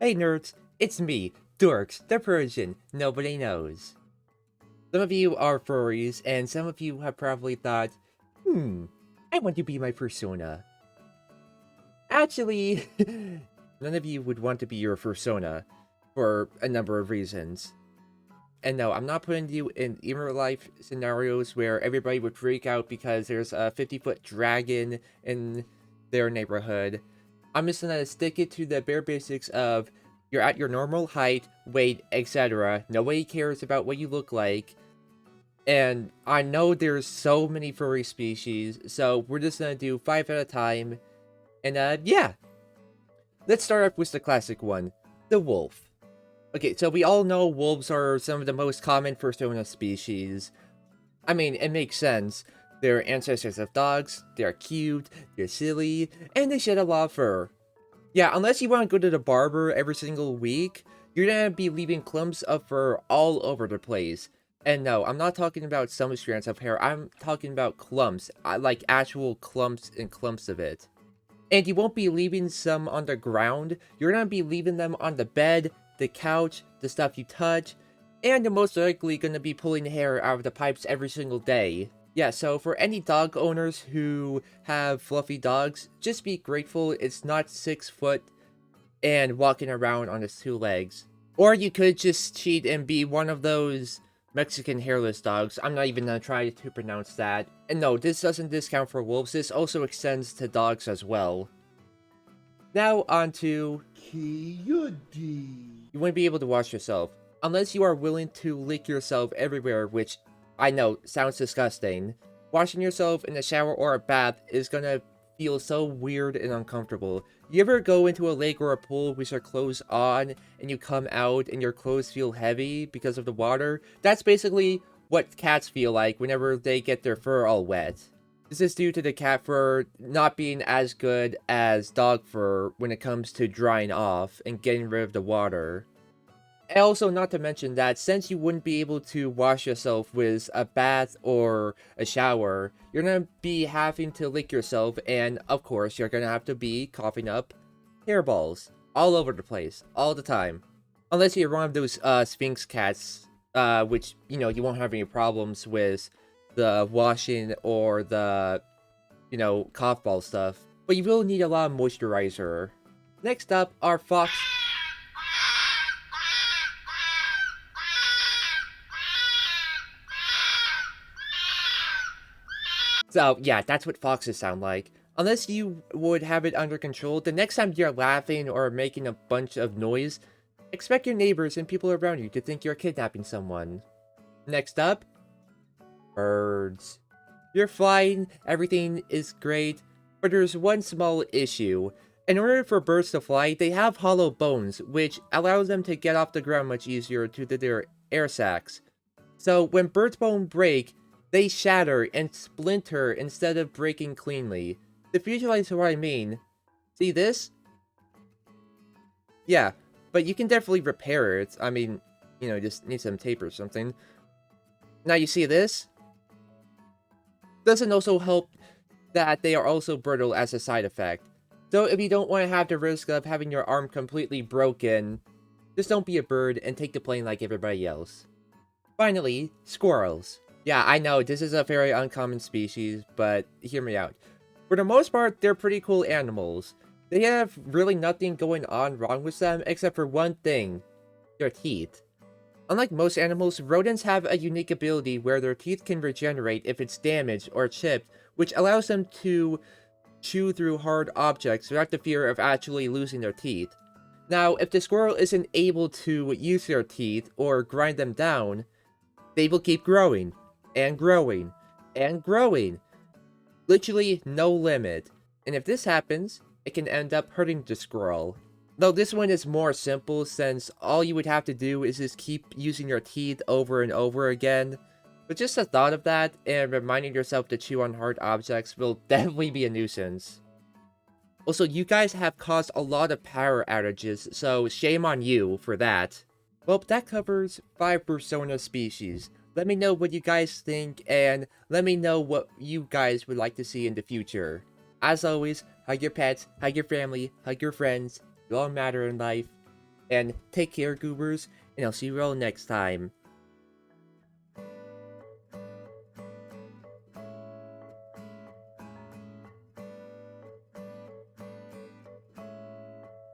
Hey nerds, it's me, Dorks, the Persian nobody knows. Some of you are furries, and some of you have probably thought, I want to be my persona. Actually, none of you would want to be your persona for a number of reasons. And no, I'm not putting you in real life scenarios where everybody would freak out because there's a 50-foot dragon in their neighborhood. I'm just gonna stick it to the bare basics of you're at your normal height, weight, etc. Nobody cares about what you look like. And I know there's so many furry species, so we're just gonna do 5 at a time. And yeah. Let's start off with the classic one, the wolf. Okay, so we all know wolves are some of the most common Fursona species. I mean, it makes sense. They're ancestors of dogs, they're cute, they're silly, and they shed a lot of fur. Yeah, unless you want to go to the barber every single week, you're gonna be leaving clumps of fur all over the place. And no, I'm not talking about some strands of hair, I'm talking about clumps, like actual clumps and clumps of it. And you won't be leaving some on the ground, you're gonna be leaving them on the bed, the couch, the stuff you touch, and you're most likely gonna be pulling hair out of the pipes every single day. Yeah, so for any dog owners who have fluffy dogs, just be grateful it's not 6 foot and walking around on its 2 legs. Or you could just cheat and be one of those Mexican hairless dogs. I'm not even gonna try to pronounce that. And no, this doesn't discount for wolves, this also extends to dogs as well. Now on to... You wouldn't be able to wash yourself. Unless you are willing to lick yourself everywhere, which I know sounds disgusting. Washing yourself in a shower or a bath is gonna feel so weird and uncomfortable. You ever go into a lake or a pool with your clothes on and you come out and your clothes feel heavy because of the water? That's basically what cats feel like whenever they get their fur all wet. This is due to the cat fur not being as good as dog fur when it comes to drying off and getting rid of the water. And also, not to mention that since you wouldn't be able to wash yourself with a bath or a shower, you're gonna be having to lick yourself, and of course, you're gonna have to be coughing up hairballs all over the place, all the time. Unless you're one of those Sphinx cats, which, you know, you won't have any problems with the washing or the, you know, cough ball stuff. But you will need a lot of moisturizer. Next up are fox. So, yeah, that's what foxes sound like. Unless you would have it under control, the next time you're laughing or making a bunch of noise, expect your neighbors and people around you to think you're kidnapping someone. Next up, birds. You're flying, everything is great, but there's one small issue. In order for birds to fly, they have hollow bones, which allows them to get off the ground much easier due to their air sacs. So when birds' bones break, they shatter and splinter instead of breaking cleanly. To visualize what I mean, see this? Yeah, but you can definitely repair it. I mean, you know, just need some tape or something. Now you see this? Doesn't also help that they are also brittle as a side effect. So if you don't want to have the risk of having your arm completely broken, just don't be a bird and take the plane like everybody else. Finally, squirrels. Yeah, I know, this is a very uncommon species, but hear me out. For the most part, they're pretty cool animals. They have really nothing going on wrong with them except for one thing, their teeth. Unlike most animals, rodents have a unique ability where their teeth can regenerate if it's damaged or chipped, which allows them to chew through hard objects without the fear of actually losing their teeth. Now, if the squirrel isn't able to use their teeth or grind them down, they will keep growing, and growing, and growing. Literally no limit. And if this happens, it can end up hurting the squirrel. Though this one is more simple since all you would have to do is just keep using your teeth over and over again. But just the thought of that and reminding yourself to chew on hard objects will definitely be a nuisance. Also, you guys have caused a lot of power outages, so shame on you for that. Well, that covers 5 Fursona species. Let me know what you guys think, and let me know what you guys would like to see in the future. As always, hug your pets, hug your family, hug your friends. You all matter in life. And take care, goobers, and I'll see you all next time.